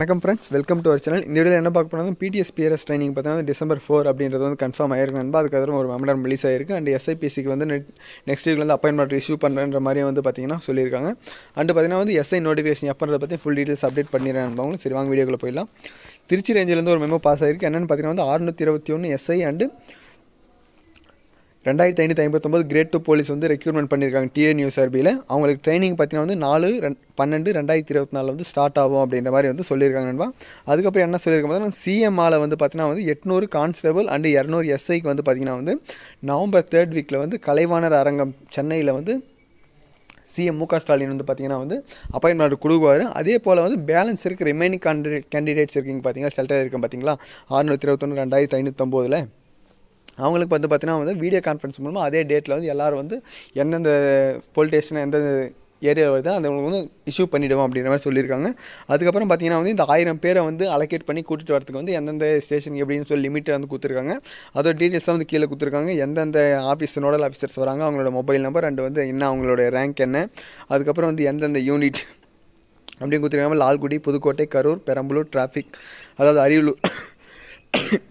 வணக்கம் friends, welcome to our channel. இந்த வீடியோவில் என்ன பார்க்க போனால் பிடிஎஸ் பிஆர்எஸ் ட்ரைனிங் பார்த்தீங்கன்னா December 4 அப்படின்றது வந்து கன்ஃபார்ம் ஆயிருக்கு நண்பா. அதுக்கப்புறம் ஒரு மெமரம் ரிலீஸ் ஆயிருக்கு. அண்ட் எஸ்ஐபிசிக்கு வந்து நெக்ஸ்ட் வீக் வந்து அப்பாயின்மெண்ட் இஷ்யூ பண்ணுற மாதிரி வந்து பார்த்தீங்கன்னா சொல்லியிருக்காங்க. அண்ட் பார்த்தீங்கன்னா வந்து எஸ்ஐ நோட்டிஃபிகேஷன் எப்போன்றத பற்றி ஃபுல் டீட்டெயில்ஸ் அப்டேட் பண்ணிடுறேன் நண்பா. சரி வாங்க வீடியோக்குள்ளே போயிடலாம். திருச்சி ரேஞ்சிலேருந்து ஒரு மெமோ பாஸ் ஆயிருக்கு. என்னென்னு பார்த்தீங்கன்னா வந்து 621 எஸ்ஐ அண்டு 2559 கிரேட் 2 போலீஸ் வந்து ரெக்ரூட்மெண்ட் பண்ணியிருக்காங்க டிஎன்யூஎஸ்ஆர்பியில். அவங்களுக்கு ட்ரைனிங் பார்த்தீங்கன்னா வந்து 4/12/2024 வந்து ஸ்டார்ட் ஆகும் அப்படின்ற மாதிரி வந்து சொல்லியிருக்காங்க நண்பா. அதுக்கப்புறம் என்ன சொல்லியிருக்காங்க பார்த்தீங்கன்னா சிஎம்ஆல வந்து பார்த்தீங்கன்னா வந்து 800 கான்ஸ்டபிள் அண்டு 200 எஸ்ஐக்கு வந்து பார்த்தீங்கன்னா வந்து November 3rd வீக்கில் வந்து கலைவாணர் அரங்கம் சென்னையில் வந்து சிஎம் மு க ஸ்டாலின் வந்து பார்த்தீங்கன்னா வந்து அப்பாயின்மெண்ட் கொடுக்குவார். அதே போல் வந்து பேலன்ஸ் இருக்க ரிமைனிங் கேண்டிடேட்ஸ் இருக்கீங்க பார்த்தீங்களா, செலக்ட் இருக்கும் பார்த்தீங்களா 621 அவங்களுக்கு வந்து பார்த்தீங்கன்னா வந்து வீடியோ கான்ஃபரன்ஸ் மூலமாக அதே டேட்டில் வந்து எல்லோரும் வந்து எந்தெந்த போலீஸ் ஸ்டேஷன் எந்தெந்த ஏரியா வருது அந்த வந்து இஷ்யூ பண்ணிவிடுவோம் அப்படின்ற மாதிரி சொல்லியிருக்காங்க. அதுக்கப்புறம் பார்த்தீங்கன்னா வந்து இந்த 1000 பேரை வந்து அலோகேட் பண்ணி கூட்டிகிட்டு வரதுக்கு வந்து எந்தெந்த ஸ்டேஷன் எப்படின்னு சொல்லி லிமிட்டை வந்து கொடுத்துருக்காங்க. அதோட டீட்டெயில்ஸாக வந்து கீழே கொடுத்துருக்காங்க. எந்தெந்த நோடல் ஆஃபீஸர்ஸ் வராங்க, அவங்களோட மொபைல் நம்பர் அண்ட் வந்து என்ன அவங்களோட ரேங்க் என்ன, அதுக்கப்புறம் வந்து எந்தெந்த யூனிட் அப்படின்னு கொடுத்துருக்காங்க. லால்குடி, புதுக்கோட்டை, கரூர், பெரம்பலூர், டிராஃபிக், அதாவது அரியலூர்,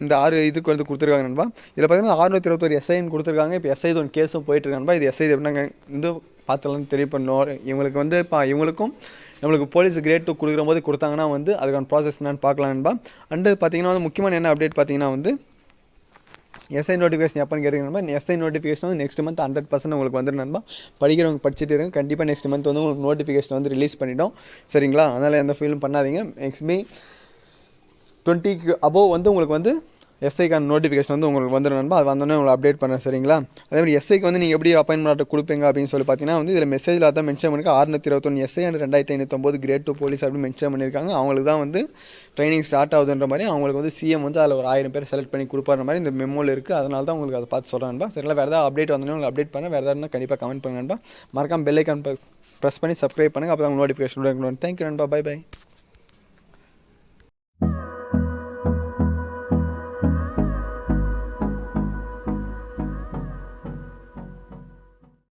இந்த 6 இதுக்கு வந்து கொடுத்துருக்காங்க நண்பா. இதில் பார்த்தீங்கன்னா 621 எஸ்ஐன்னு கொடுத்துருக்காங்க. இப்போ எஸ்ஐ ஒன்று கேஸும் போயிட்டுருக்கு நண்பா. இது எஸ்ஐ எப்படின்னா வந்து பார்த்துலாம் தெரிய பண்ணணும். இவங்களுக்கு வந்து இப்போ இவங்களுக்கும் நம்மளுக்கு போலீஸ் கிரேட் 2 கொடுக்குற போது கொடுத்தாங்கன்னா வந்து அதுக்கான ப்ராசஸ் என்னன்னு பார்க்கலாம் நண்பா. அண்டு பார்த்தீங்கன்னா வந்து முக்கியமான என்ன அப்டேட் பார்த்தீங்கன்னா வந்து எஸ்ஐ நோட்டிஃபிகேஷன் எப்போன்னு கேட்டிங்கன்னா எஸ்ஐ நோட்டிஃபிகேஷன் வந்து நெக்ஸ்ட் மந்த் 100% உங்களுக்கு வந்து நண்பா. படிக்கிறவங்க படிச்சுட்டு இருங்க. கண்டிப்பாக நெக்ஸ்ட் மந்த் வந்து உங்களுக்கு நோட்டிஃபிகேஷன் வந்து ரிலீஸ் பண்ணிட்டோம். சரிங்களா? அதனால் எந்த ஃபீலும் பண்ணாதீங்க. எக்ஸ்பி 20க்கு அபோவ் வந்து உங்களுக்கு வந்து எஸ்ஐக்கான நோட்டிஃபிகேஷன் வந்து உங்களுக்கு வந்துடும் நண்பா. அது வந்தோடனே உங்களுக்கு அப்டேட் பண்ணேன். சரிங்களா? அதேமாதிரி எஸ்ஐக்கு வந்து நீங்கள் எப்படி அப்பாயின்மெண்ட் கொடுப்பீங்க அப்படின்னு சொல்லி பார்த்தீங்கன்னா வந்து இதில் மெசேஜில் தான் மென்ஷன் பண்ணியிருக்காங்க. 621 எஸ்ஐ அண்ட் 2559 கிரேட் 2 போலீஸ் அப்படின்னு மென்ஷன் பண்ணியிருக்காங்க. அவங்களுக்கு தான் வந்து ட்ரைனிங் ஸ்டார்ட் ஆகுதுன்ற மாதிரி அவங்களுக்கு வந்து சிஎம் வந்து அதில் ஒரு 1000 பேர் செலக்ட் பண்ணி கொடுப்பார மாதிரி இந்த மெமோவில் இருக்குது. அதனால தான் உங்களுக்கு அதை பார்த்து சொல்கிறேன் நண்பா. சரிங்களா? வேறு ஏதாவது அப்டேட் வந்தோடனே உங்களுக்கு அப்டேட் பண்ணேன். வேறு ஏதாவது கண்டிப்பாக கமெண்ட் பண்ணுங்க நண்பா. மறக்காம பெல் ஐக்கான் ப்ரெஸ் பண்ணி சப்ஸ்கிரைப் பண்ணுங்கள். அப்போ தான் நோட்டிஃபிகேஷன். தேங்க்யூ நண்பா. Bye by.